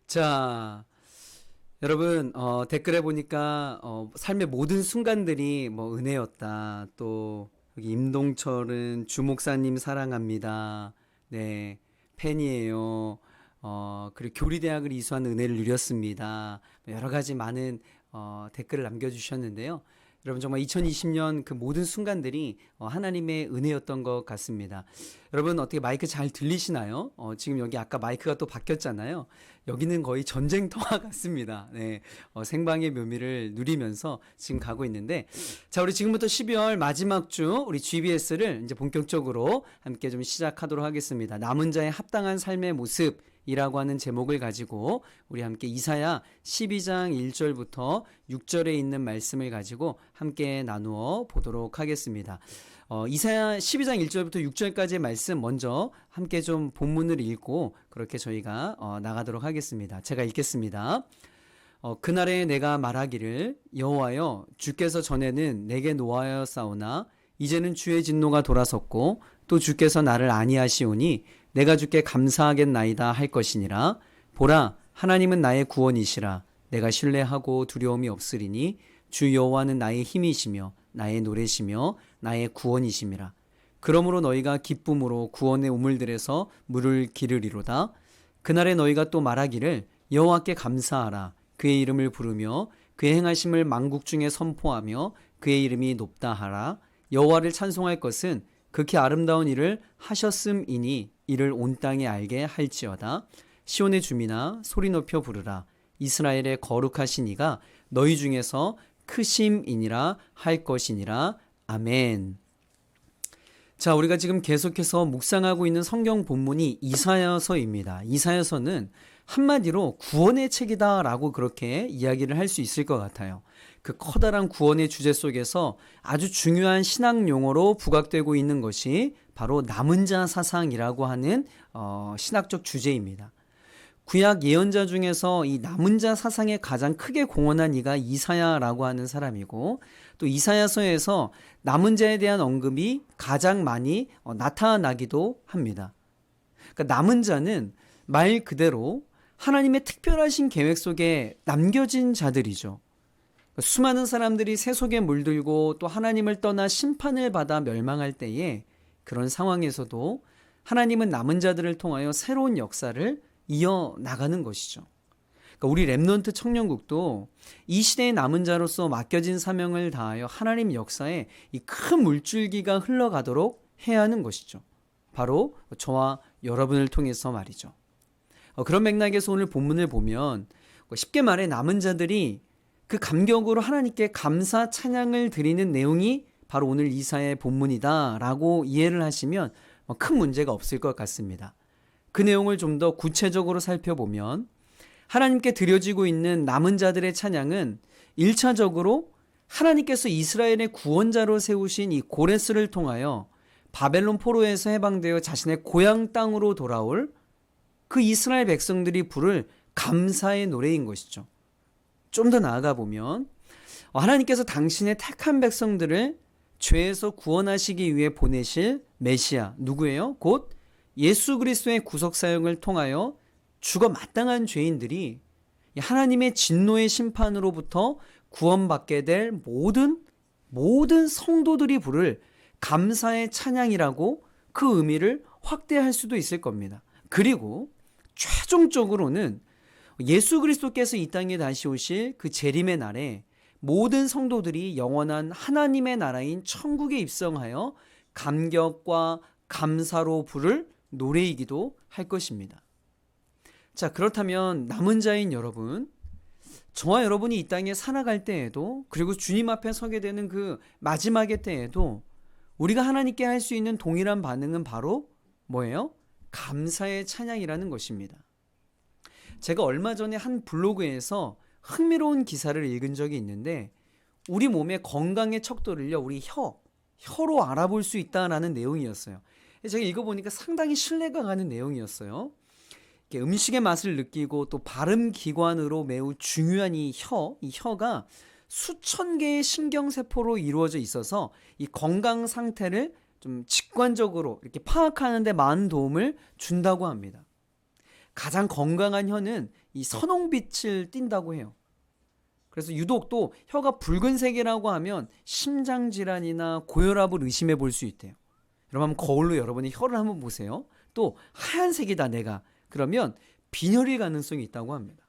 자, 여러분, 댓글에 보니까, 삶의 모든 순간들이 뭐 은혜였다. 또, 여기 임동철은 주목사님 사랑합니다. 네, 팬이에요. 그리고 교리대학을 이수한 은혜를 누렸습니다. 여러 가지 많은, 댓글을 남겨주셨는데요. 여러분 정말 2020년 그 모든 순간들이 하나님의 은혜였던 것 같습니다. 여러분 어떻게 마이크 잘 들리시나요? 지금 여기 아까 마이크가 또 바뀌었잖아요. 여기는 거의 전쟁터와 같습니다. 네, 생방의 묘미를 누리면서 지금 가고 있는데, 자, 우리 지금부터 12월 마지막 주 우리 GBS를 이제 본격적으로 함께 좀 시작하도록 하겠습니다. 남은 자의 합당한 삶의 모습 이라고 하는 제목을 가지고 우리 함께 이사야 12장 1절부터 6절에 있는 말씀을 가지고 함께 나누어 보도록 하겠습니다. 이사야 12장 1절부터 6절까지의 말씀 먼저 함께 좀 본문을 읽고 그렇게 저희가 나가도록 하겠습니다. 제가 읽겠습니다. 그날에 내가 말하기를 여호와여 주께서 전에는 내게 노하였사오나 이제는 주의 진노가 돌아섰고 또 주께서 나를 아니하시오니 내가 주께 감사하겠나이다 할 것이니라. 보라, 하나님은 나의 구원이시라. 내가 신뢰하고 두려움이 없으리니 주 여호와는 나의 힘이시며 나의 노래시며 나의 구원이심이라. 그러므로 너희가 기쁨으로 구원의 우물들에서 물을 기르리로다. 그날에 너희가 또 말하기를 여호와께 감사하라. 그의 이름을 부르며 그의 행하심을 만국 중에 선포하며 그의 이름이 높다 하라. 여호와를 찬송할 것은 극히 아름다운 일을 하셨음이니 이를 온 땅에 알게 할지어다. 시온의 주민아 소리 높여 부르라. 이스라엘의 거룩하신 이가 너희 중에서 크심이니라 할 것이니라. 아멘. 자, 우리가 지금 계속해서 묵상하고 있는 성경 본문이 이사야서입니다. 이사야서는 한마디로 구원의 책이다라고 그렇게 이야기를 할 수 있을 것 같아요. 그 커다란 구원의 주제 속에서 아주 중요한 신학 용어로 부각되고 있는 것이 바로 남은 자 사상이라고 하는 신학적 주제입니다. 구약 예언자 중에서 이 남은 자 사상에 가장 크게 공헌한 이가 이사야라고 하는 사람이고, 또 이사야서에서 남은 자에 대한 언급이 가장 많이 나타나기도 합니다. 그러니까 남은 자는 말 그대로 하나님의 특별하신 계획 속에 남겨진 자들이죠. 수많은 사람들이 새 속에 물들고 또 하나님을 떠나 심판을 받아 멸망할 때에 그런 상황에서도 하나님은 남은 자들을 통하여 새로운 역사를 이어나가는 것이죠. 그러니까 우리 렘넌트 청년국도 이 시대의 남은 자로서 맡겨진 사명을 다하여 하나님 역사에 이 큰 물줄기가 흘러가도록 해야 하는 것이죠. 바로 저와 여러분을 통해서 말이죠. 그런 맥락에서 오늘 본문을 보면 쉽게 말해 남은 자들이 그 감격으로 하나님께 감사 찬양을 드리는 내용이 바로 오늘 이사야의 본문이다라고 이해를 하시면 큰 문제가 없을 것 같습니다. 그 내용을 좀 더 구체적으로 살펴보면 하나님께 드려지고 있는 남은 자들의 찬양은 1차적으로 하나님께서 이스라엘의 구원자로 세우신 이 고레스를 통하여 바벨론 포로에서 해방되어 자신의 고향 땅으로 돌아올 그 이스라엘 백성들이 부를 감사의 노래인 것이죠. 좀 더 나아가 보면 하나님께서 당신의 택한 백성들을 죄에서 구원하시기 위해 보내실 메시아 누구예요? 곧 예수 그리스도의 구속 사역을 통하여 죽어 마땅한 죄인들이 하나님의 진노의 심판으로부터 구원받게 될 모든 성도들이 부를 감사의 찬양이라고 그 의미를 확대할 수도 있을 겁니다. 그리고 최종적으로는 예수 그리스도께서 이 땅에 다시 오실 그 재림의 날에 모든 성도들이 영원한 하나님의 나라인 천국에 입성하여 감격과 감사로 부를 노래이기도 할 것입니다. 자, 그렇다면 남은 자인 여러분, 저와 여러분이 이 땅에 살아갈 때에도, 그리고 주님 앞에 서게 되는 그 마지막의 때에도 우리가 하나님께 할 수 있는 동일한 반응은 바로 뭐예요? 감사의 찬양이라는 것입니다. 제가 얼마 전에 한 블로그에서 흥미로운 기사를 읽은 적이 있는데, 우리 몸의 건강의 척도를요, 우리 혀로 알아볼 수 있다라는 내용이었어요. 제가 읽어보니까 상당히 신뢰가 가는 내용이었어요. 음식의 맛을 느끼고 또 발음 기관으로 매우 중요한 이 혀가 수천 개의 신경세포로 이루어져 있어서 이 건강 상태를 좀 직관적으로 이렇게 파악하는 데 많은 도움을 준다고 합니다. 가장 건강한 혀는 이 선홍빛을 띈다고 해요. 그래서 유독 또 혀가 붉은색이라고 하면 심장질환이나 고혈압을 의심해 볼 수 있대요. 여러분 한번 거울로 여러분이 혀를 한번 보세요. 또 하얀색이다 내가. 그러면 빈혈일 가능성이 있다고 합니다.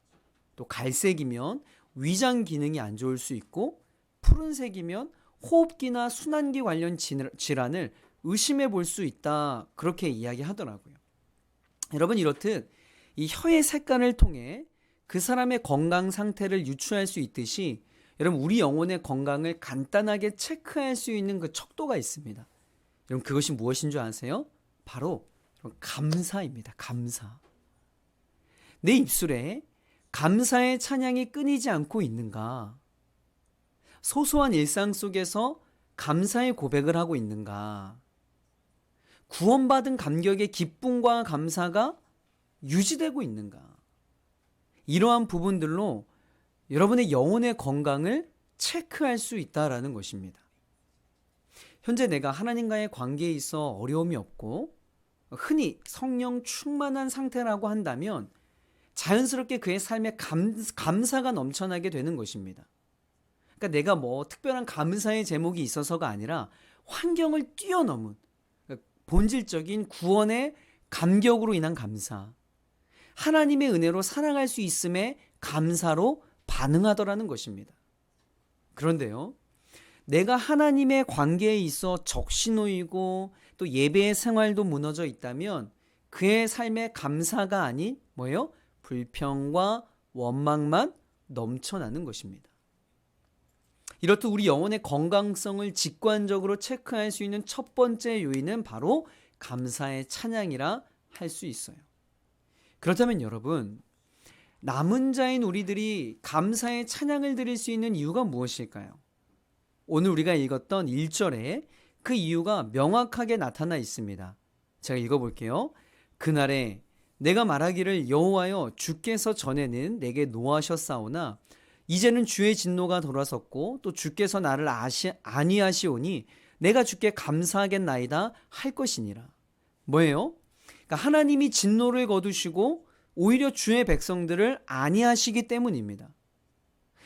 또 갈색이면 위장 기능이 안 좋을 수 있고, 푸른색이면 호흡기나 순환기 관련 질환을 의심해 볼 수 있다. 그렇게 이야기하더라고요. 여러분 이렇듯 이 혀의 색깔을 통해 그 사람의 건강 상태를 유추할 수 있듯이 여러분 우리 영혼의 건강을 간단하게 체크할 수 있는 그 척도가 있습니다. 여러분 그것이 무엇인 줄 아세요? 바로 감사입니다. 감사. 내 입술에 감사의 찬양이 끊이지 않고 있는가? 소소한 일상 속에서 감사의 고백을 하고 있는가? 구원받은 감격의 기쁨과 감사가 유지되고 있는가? 이러한 부분들로 여러분의 영혼의 건강을 체크할 수 있다라는 것입니다. 현재 내가 하나님과의 관계에 있어 어려움이 없고 흔히 성령 충만한 상태라고 한다면 자연스럽게 그의 삶에 감사가 넘쳐나게 되는 것입니다. 그러니까 내가 뭐 특별한 감사의 제목이 있어서가 아니라 환경을 뛰어넘은 본질적인 구원의 감격으로 인한 감사, 하나님의 은혜로 살아갈 수 있음에 감사로 반응하더라는 것입니다. 그런데요, 내가 하나님의 관계에 있어 적신호이고 또 예배의 생활도 무너져 있다면 그의 삶에 감사가 아닌 뭐예요? 불평과 원망만 넘쳐나는 것입니다. 이렇듯 우리 영혼의 건강성을 직관적으로 체크할 수 있는 첫 번째 요인은 바로 감사의 찬양이라 할 수 있어요. 그렇다면 여러분, 남은 자인 우리들이 감사의 찬양을 드릴 수 있는 이유가 무엇일까요? 오늘 우리가 읽었던 1절에 그 이유가 명확하게 나타나 있습니다. 제가 읽어볼게요. 그날에 내가 말하기를 여호와여 주께서 전에는 내게 노하셨사오나 이제는 주의 진노가 돌아섰고 또 주께서 나를 아니하시오니 내가 주께 감사하겠나이다 할 것이니라. 뭐예요? 그러니까 하나님이 진노를 거두시고 오히려 주의 백성들을 아니하시기 때문입니다.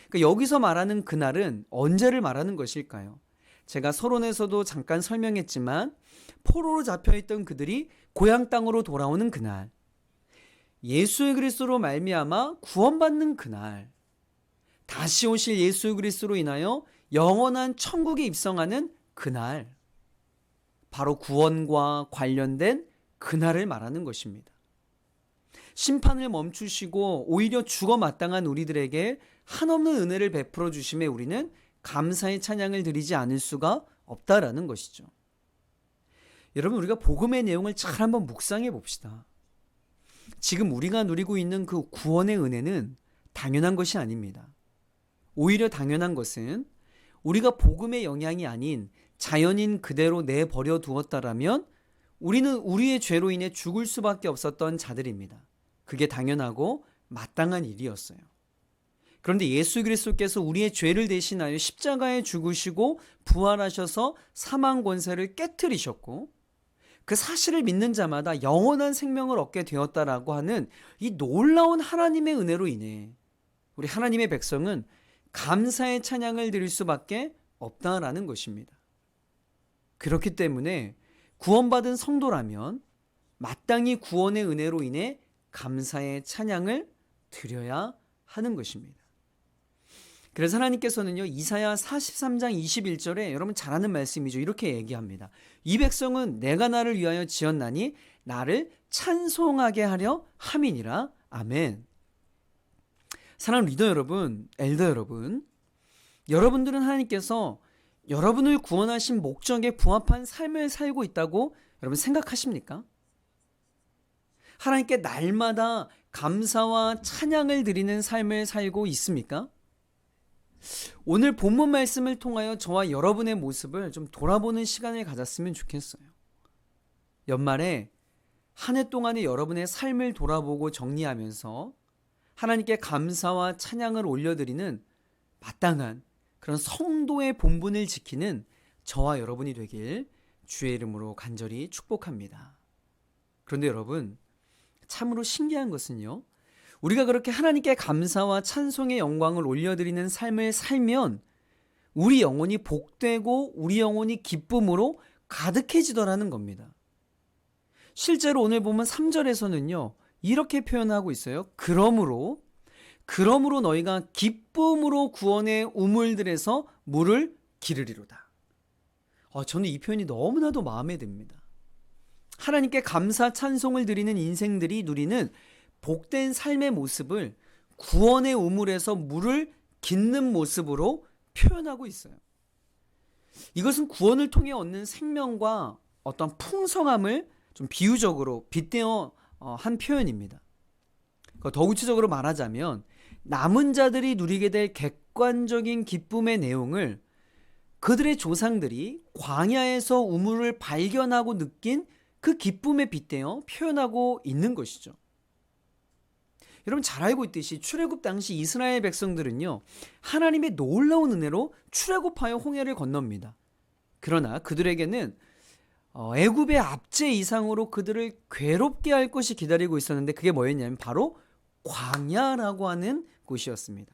그러니까 여기서 말하는 그날은 언제를 말하는 것일까요? 제가 서론에서도 잠깐 설명했지만 포로로 잡혀있던 그들이 고향 땅으로 돌아오는 그날, 예수 그리스도로 말미암아 구원받는 그날, 다시 오실 예수 그리스도로 인하여 영원한 천국에 입성하는 그날, 바로 구원과 관련된 그날을 말하는 것입니다. 심판을 멈추시고 오히려 죽어 마땅한 우리들에게 한없는 은혜를 베풀어 주심에 우리는 감사의 찬양을 드리지 않을 수가 없다라는 것이죠. 여러분 우리가 복음의 내용을 잘 한번 묵상해 봅시다. 지금 우리가 누리고 있는 그 구원의 은혜는 당연한 것이 아닙니다. 오히려 당연한 것은 우리가 복음의 영향이 아닌 자연인 그대로 내버려 두었다라면 우리는 우리의 죄로 인해 죽을 수밖에 없었던 자들입니다. 그게 당연하고 마땅한 일이었어요. 그런데 예수 그리스도께서 우리의 죄를 대신하여 십자가에 죽으시고 부활하셔서 사망 권세를 깨트리셨고 그 사실을 믿는 자마다 영원한 생명을 얻게 되었다라고 하는 이 놀라운 하나님의 은혜로 인해 우리 하나님의 백성은 감사의 찬양을 드릴 수밖에 없다라는 것입니다. 그렇기 때문에 구원받은 성도라면 마땅히 구원의 은혜로 인해 감사의 찬양을 드려야 하는 것입니다. 그래서 하나님께서는요, 이사야 43장 21절에 여러분 잘 아는 말씀이죠. 이렇게 얘기합니다. 이 백성은 내가 나를 위하여 지었나니 나를 찬송하게 하려 함이니라. 아멘. 사랑하는 리더 여러분, 엘더 여러분, 여러분들은 하나님께서 여러분을 구원하신 목적에 부합한 삶을 살고 있다고 여러분 생각하십니까? 하나님께 날마다 감사와 찬양을 드리는 삶을 살고 있습니까? 오늘 본문 말씀을 통하여 저와 여러분의 모습을 좀 돌아보는 시간을 가졌으면 좋겠어요. 연말에 한 해 동안의 여러분의 삶을 돌아보고 정리하면서 하나님께 감사와 찬양을 올려드리는 마땅한 그런 성도의 본분을 지키는 저와 여러분이 되길 주의 이름으로 간절히 축복합니다. 그런데 여러분, 참으로 신기한 것은요, 우리가 그렇게 하나님께 감사와 찬송의 영광을 올려드리는 삶을 살면 우리 영혼이 복되고 우리 영혼이 기쁨으로 가득해지더라는 겁니다. 실제로 오늘 보면 3절에서는요, 이렇게 표현하고 있어요. 그러므로 너희가 기쁨으로 구원의 우물들에서 물을 기르리로다. 저는 이 표현이 너무나도 마음에 듭니다. 하나님께 감사 찬송을 드리는 인생들이 누리는 복된 삶의 모습을 구원의 우물에서 물을 깃는 모습으로 표현하고 있어요. 이것은 구원을 통해 얻는 생명과 어떤 풍성함을 좀 비유적으로 빗대어 한 표현입니다. 더 구체적으로 말하자면 남은 자들이 누리게 될 객관적인 기쁨의 내용을 그들의 조상들이 광야에서 우물을 발견하고 느낀 그 기쁨에 빗대어 표현하고 있는 것이죠. 여러분 잘 알고 있듯이 출애굽 당시 이스라엘 백성들은요, 하나님의 놀라운 은혜로 출애굽하여 홍해를 건넙니다. 그러나 그들에게는 애굽의 압제 이상으로 그들을 괴롭게 할 것이 기다리고 있었는데, 그게 뭐였냐면 바로 광야라고 하는 곳이었습니다.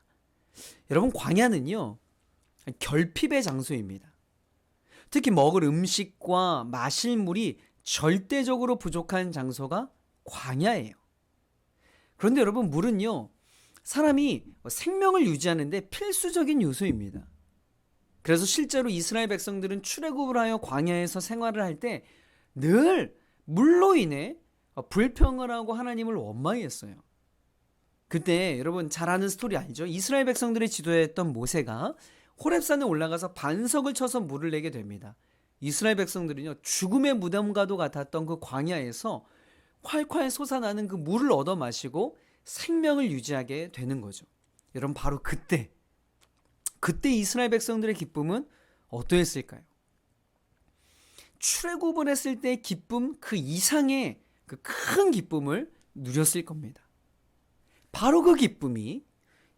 여러분, 광야는요, 결핍의 장소입니다. 특히 먹을 음식과 마실 물이 절대적으로 부족한 장소가 광야예요. 그런데 여러분, 물은요, 사람이 생명을 유지하는데 필수적인 요소입니다. 그래서 실제로 이스라엘 백성들은 출애굽을 하여 광야에서 생활을 할 때 늘 물로 인해 불평을 하고 하나님을 원망했어요. 그때 여러분 잘 아는 스토리 알죠? 이스라엘 백성들의 지도했던 모세가 호렙산에 올라가서 반석을 쳐서 물을 내게 됩니다. 이스라엘 백성들은요, 죽음의 무덤과도 같았던 그 광야에서 콸콸 솟아나는 그 물을 얻어 마시고 생명을 유지하게 되는 거죠. 여러분, 바로 그때 이스라엘 백성들의 기쁨은 어떠했을까요? 출애굽을 했을 때의 기쁨 그 이상의 그 큰 기쁨을 누렸을 겁니다. 바로 그 기쁨이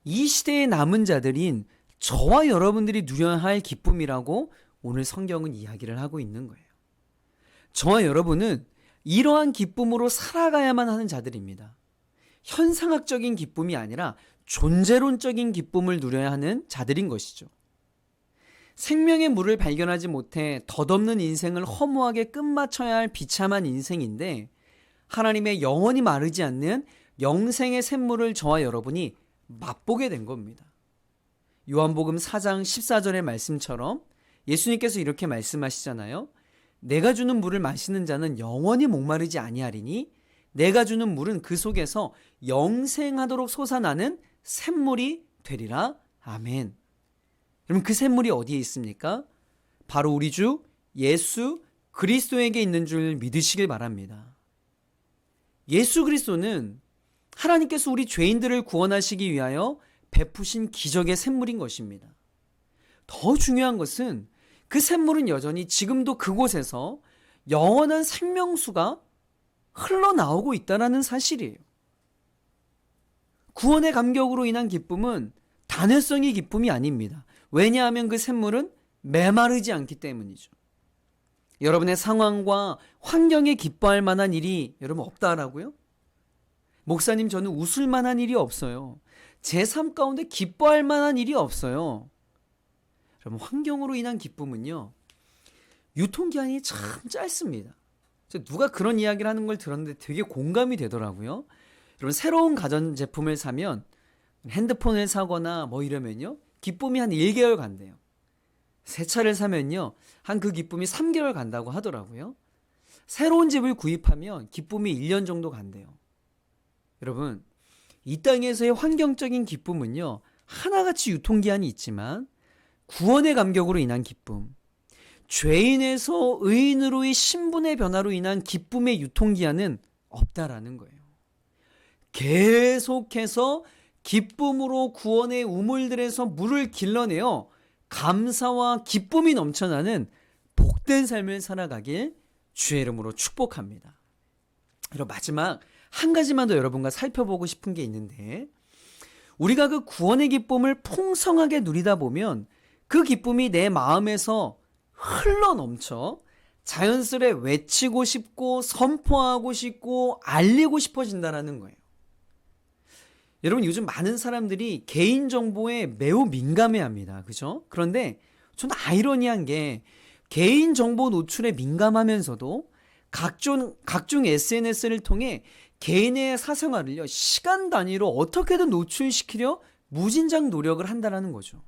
이 시대의 남은 자들인 저와 여러분들이 누려야 할 기쁨이라고 오늘 성경은 이야기를 하고 있는 거예요. 저와 여러분은 이러한 기쁨으로 살아가야만 하는 자들입니다. 현상학적인 기쁨이 아니라 존재론적인 기쁨을 누려야 하는 자들인 것이죠. 생명의 물을 발견하지 못해 덧없는 인생을 허무하게 끝마쳐야 할 비참한 인생인데, 하나님의 영원히 마르지 않는 영생의 샘물을 저와 여러분이 맛보게 된 겁니다. 요한복음 4장 14절의 말씀처럼 예수님께서 이렇게 말씀하시잖아요. 내가 주는 물을 마시는 자는 영원히 목마르지 아니하리니 내가 주는 물은 그 속에서 영생하도록 솟아나는 샘물이 되리라. 아멘. 여러분, 그 샘물이 어디에 있습니까? 바로 우리 주 예수 그리스도에게 있는 줄 믿으시길 바랍니다. 예수 그리스도는 하나님께서 우리 죄인들을 구원하시기 위하여 베푸신 기적의 샘물인 것입니다. 더 중요한 것은 그 샘물은 여전히 지금도 그곳에서 영원한 생명수가 흘러나오고 있다는 사실이에요. 구원의 감격으로 인한 기쁨은 단회성의 기쁨이 아닙니다. 왜냐하면 그 샘물은 메마르지 않기 때문이죠. 여러분의 상황과 환경에 기뻐할 만한 일이 여러분 없다라고요? 목사님, 저는 웃을 만한 일이 없어요. 제 삶 가운데 기뻐할 만한 일이 없어요. 여러분, 환경으로 인한 기쁨은요, 유통기한이 참 짧습니다. 누가 그런 이야기를 하는 걸 들었는데 되게 공감이 되더라고요. 여러분, 새로운 가전제품을 사면, 핸드폰을 사거나 뭐 이러면요, 기쁨이 한 1개월 간대요. 새 차를 사면요, 한 그 기쁨이 3개월 간다고 하더라고요. 새로운 집을 구입하면 기쁨이 1년 정도 간대요. 여러분, 이 땅에서의 환경적인 기쁨은요, 하나같이 유통기한이 있지만 구원의 감격으로 인한 기쁨, 죄인에서 의인으로의 신분의 변화로 인한 기쁨의 유통기한은 없다라는 거예요. 계속해서 기쁨으로 구원의 우물들에서 물을 길러내어 감사와 기쁨이 넘쳐나는 복된 삶을 살아가길 주의 이름으로 축복합니다. 그리고 마지막 한 가지만 더 여러분과 살펴보고 싶은 게 있는데, 우리가 그 구원의 기쁨을 풍성하게 누리다 보면 그 기쁨이 내 마음에서 흘러 넘쳐 자연스레 외치고 싶고 선포하고 싶고 알리고 싶어진다라는 거예요. 여러분, 요즘 많은 사람들이 개인정보에 매우 민감해합니다. 그죠? 그런데 좀 아이러니한 게 개인정보 노출에 민감하면서도 각종 SNS를 통해 개인의 사생활을요, 시간 단위로 어떻게든 노출시키려 무진장 노력을 한다는 거죠.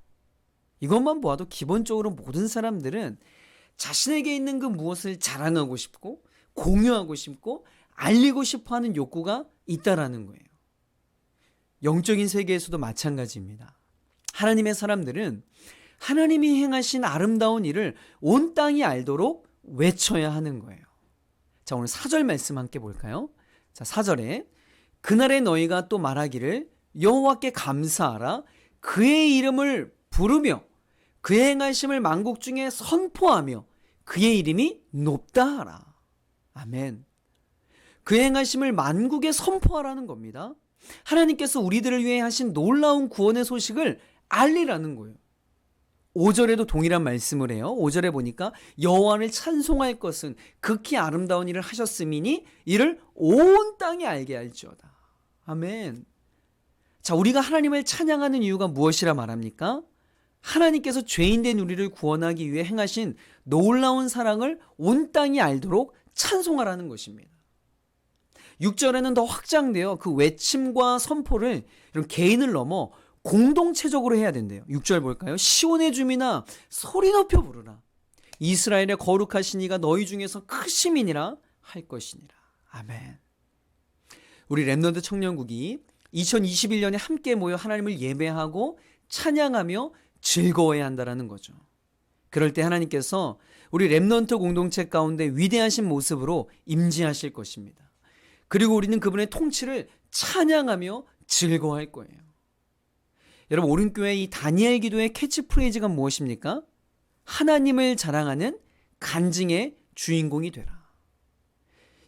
이것만 보아도 기본적으로 모든 사람들은 자신에게 있는 그 무엇을 자랑하고 싶고 공유하고 싶고 알리고 싶어 하는 욕구가 있다라는 거예요. 영적인 세계에서도 마찬가지입니다. 하나님의 사람들은 하나님이 행하신 아름다운 일을 온 땅이 알도록 외쳐야 하는 거예요. 자, 오늘 4절 말씀 함께 볼까요? 자, 4절에 그날에 너희가 또 말하기를 여호와께 감사하라, 그의 이름을 부르며 그의 행하심을 만국 중에 선포하며 그의 이름이 높다 하라. 아멘. 그의 행하심을 만국에 선포하라는 겁니다. 하나님께서 우리들을 위해 하신 놀라운 구원의 소식을 알리라는 거예요. 5절에도 동일한 말씀을 해요. 5절에 보니까 여호와를 찬송할 것은 극히 아름다운 일을 하셨음이니 이를 온 땅에 알게 할지어다. 아멘. 자, 우리가 하나님을 찬양하는 이유가 무엇이라 말합니까? 하나님께서 죄인된 우리를 구원하기 위해 행하신 놀라운 사랑을 온 땅이 알도록 찬송하라는 것입니다. 6절에는 더 확장되어 그 외침과 선포를 이런 개인을 넘어 공동체적으로 해야 된대요. 6절 볼까요? 시온의 주민아 소리 높여 부르라. 이스라엘의 거룩하신 이가 너희 중에서 크심이니라 할 것이니라. 아멘. 우리 렘넌트 청년국이 2021년에 함께 모여 하나님을 예배하고 찬양하며 즐거워해야 한다는 거죠. 그럴 때 하나님께서 우리 렘넌트 공동체 가운데 위대하신 모습으로 임재하실 것입니다. 그리고 우리는 그분의 통치를 찬양하며 즐거워할 거예요. 여러분, 오른교회 이 다니엘 기도의 캐치프레이즈가 무엇입니까? 하나님을 자랑하는 간증의 주인공이 되라.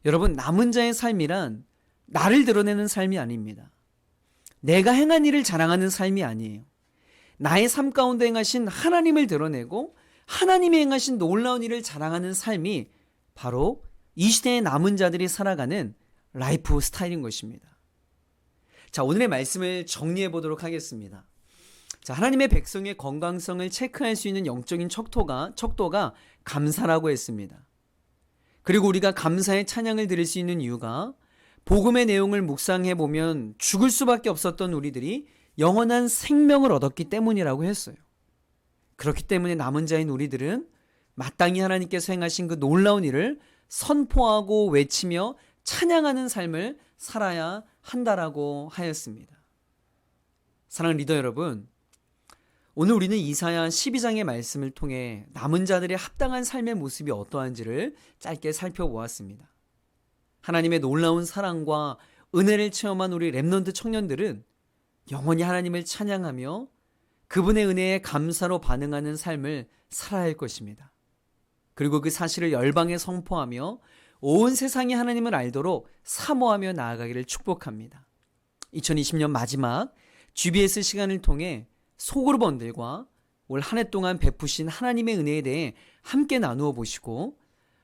여러분, 남은 자의 삶이란 나를 드러내는 삶이 아닙니다. 내가 행한 일을 자랑하는 삶이 아니에요. 나의 삶 가운데 행하신 하나님을 드러내고 하나님이 행하신 놀라운 일을 자랑하는 삶이 바로 이 시대의 남은 자들이 살아가는 라이프 스타일인 것입니다. 자, 오늘의 말씀을 정리해 보도록 하겠습니다. 자, 하나님의 백성의 건강성을 체크할 수 있는 영적인 척도가 감사라고 했습니다. 그리고 우리가 감사의 찬양을 드릴 수 있는 이유가 복음의 내용을 묵상해 보면 죽을 수밖에 없었던 우리들이 영원한 생명을 얻었기 때문이라고 했어요. 그렇기 때문에 남은 자인 우리들은 마땅히 하나님께서 행하신 그 놀라운 일을 선포하고 외치며 찬양하는 삶을 살아야 한다라고 하였습니다. 사랑하는 리더 여러분, 오늘 우리는 이사야 12장의 말씀을 통해 남은 자들의 합당한 삶의 모습이 어떠한지를 짧게 살펴보았습니다. 하나님의 놀라운 사랑과 은혜를 체험한 우리 렘넌트 청년들은 영원히 하나님을 찬양하며 그분의 은혜에 감사로 반응하는 삶을 살아야 할 것입니다. 그리고 그 사실을 열방에 선포하며 온 세상이 하나님을 알도록 사모하며 나아가기를 축복합니다. 2020년 마지막 GBS 시간을 통해 소그룹원들과 올 한 해 동안 베푸신 하나님의 은혜에 대해 함께 나누어 보시고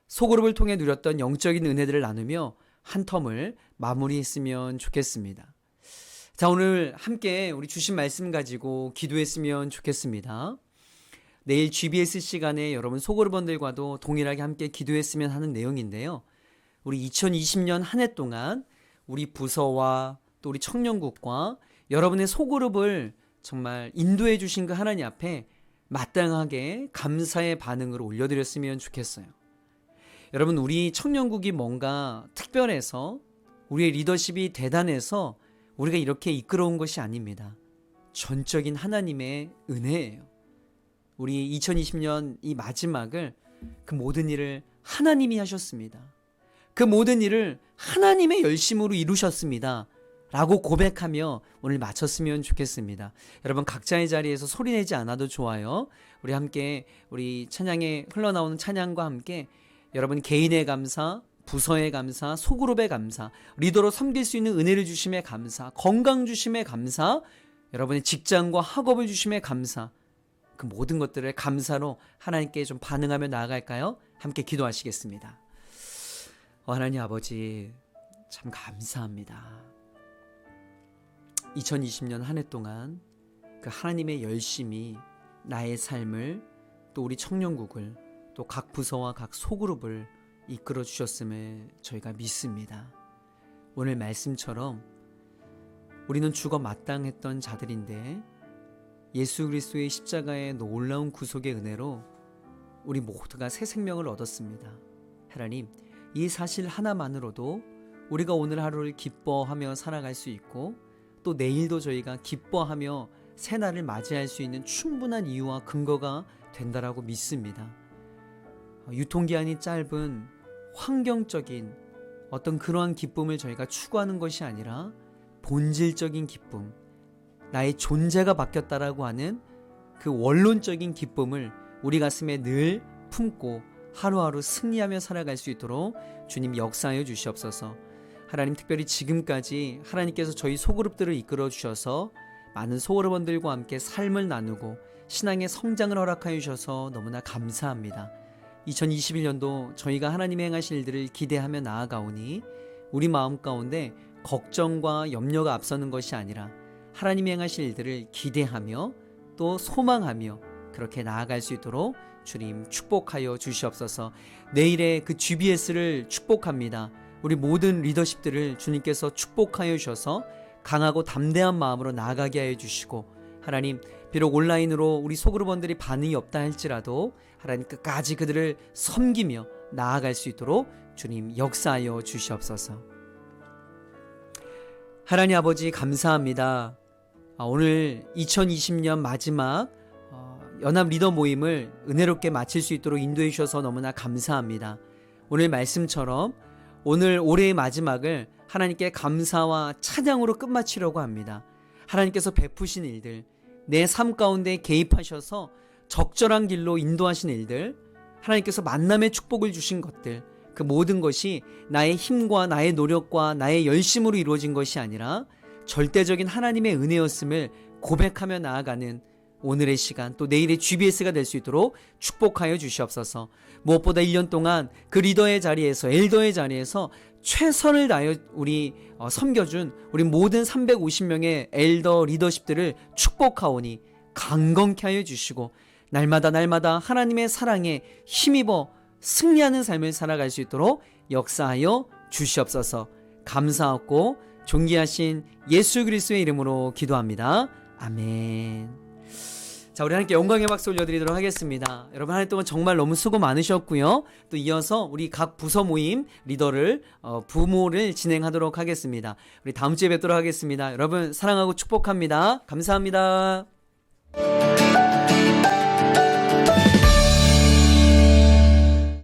소그룹을 통해 누렸던 영적인 은혜들을 나누며 한 텀을 마무리했으면 좋겠습니다. 자, 오늘 함께 우리 주신 말씀 가지고 기도했으면 좋겠습니다. 내일 GBS 시간에 여러분 소그룹원들과도 동일하게 함께 기도했으면 하는 내용인데요. 우리 2020년 한 해 동안 우리 부서와 또 우리 청년국과 여러분의 소그룹을 정말 인도해 주신 그 하나님 앞에 마땅하게 감사의 반응으로 올려드렸으면 좋겠어요. 여러분, 우리 청년국이 뭔가 특별해서 우리의 리더십이 대단해서 우리가 이렇게 이끌어온 것이 아닙니다. 전적인 하나님의 은혜예요. 우리 2020년 이 마지막을 그 모든 일을 하나님이 하셨습니다. 그 모든 일을 하나님의 열심으로 이루셨습니다. 라고 고백하며 오늘 마쳤으면 좋겠습니다. 여러분, 각자의 자리에서 소리내지 않아도 좋아요. 우리 함께 우리 찬양에 흘러나오는 찬양과 함께 여러분 개인의 감사, 부서의 감사, 소그룹의 감사, 리더로 섬길 수 있는 은혜를 주심에 감사, 건강 주심에 감사, 여러분의 직장과 학업을 주심에 감사, 그 모든 것들을 감사로 하나님께 좀 반응하며 나아갈까요? 함께 기도하시겠습니다. 하나님 아버지, 참 감사합니다. 2020년 한 해 동안 그 하나님의 열심이 나의 삶을, 또 우리 청년국을, 또 각 부서와 각 소그룹을 이끌어 주셨음을 저희가 믿습니다. 오늘 말씀처럼 우리는 죽어 마땅했던 자들인데 예수 그리스도의 십자가의 놀라운 구속의 은혜로 우리 모두가 새 생명을 얻었습니다. 하나님, 이 사실 하나만으로도 우리가 오늘 하루를 기뻐하며 살아갈 수 있고, 또 내일도 저희가 기뻐하며 새날을 맞이할 수 있는 충분한 이유와 근거가 된다라고 믿습니다. 유통기한이 짧은 환경적인 어떤 그러한 기쁨을 저희가 추구하는 것이 아니라 본질적인 기쁨, 나의 존재가 바뀌었다라고 하는 그 원론적인 기쁨을 우리 가슴에 늘 품고 하루하루 승리하며 살아갈 수 있도록 주님 역사하여 주시옵소서. 하나님, 특별히 지금까지 하나님께서 저희 소그룹들을 이끌어 주셔서 많은 소그룹원들과 함께 삶을 나누고 신앙의 성장을 허락하여 주셔서 너무나 감사합니다. 2021년도 저희가 하나님의 행하실 일들을 기대하며 나아가오니 우리 마음 가운데 걱정과 염려가 앞서는 것이 아니라 하나님의 행하실 일들을 기대하며 또 소망하며 그렇게 나아갈 수 있도록 주님 축복하여 주시옵소서. 내일의 그 GBS를 축복합니다. 우리 모든 리더십들을 주님께서 축복하여 주셔서 강하고 담대한 마음으로 나아가게 하여 주시고, 하나님, 비록 온라인으로 우리 소그룹원들이 반응이 없다 할지라도 하나님 끝까지 그들을 섬기며 나아갈 수 있도록 주님 역사하여 주시옵소서. 하나님 아버지, 감사합니다. 오늘 2020년 마지막 연합 리더 모임을 은혜롭게 마칠 수 있도록 인도해 주셔서 너무나 감사합니다. 오늘 말씀처럼 오늘 올해의 마지막을 하나님께 감사와 찬양으로 끝마치려고 합니다. 하나님께서 베푸신 일들, 내 삶 가운데 개입하셔서 적절한 길로 인도하신 일들, 하나님께서 만남의 축복을 주신 것들, 그 모든 것이 나의 힘과 나의 노력과 나의 열심으로 이루어진 것이 아니라 절대적인 하나님의 은혜였음을 고백하며 나아가는 오늘의 시간, 또 내일의 GBS가 될 수 있도록 축복하여 주시옵소서. 무엇보다 1년 동안 그 리더의 자리에서, 엘더의 자리에서 최선을 다하여 우리 섬겨준 우리 모든 350명의 엘더 리더십들을 축복하오니 강건케 하여 주시고, 날마다 하나님의 사랑에 힘입어 승리하는 삶을 살아갈 수 있도록 역사하여 주시옵소서. 감사하고 존귀하신 예수 그리스도의 이름으로 기도합니다. 아멘. 자, 우리 하나님께 영광의 박수 올려드리도록 하겠습니다. 여러분, 한 해 동안 정말 너무 수고 많으셨고요. 또 이어서 우리 각 부서 모임 리더를 부모를 진행하도록 하겠습니다. 우리 다음 주에 뵙도록 하겠습니다. 여러분, 사랑하고 축복합니다. 감사합니다.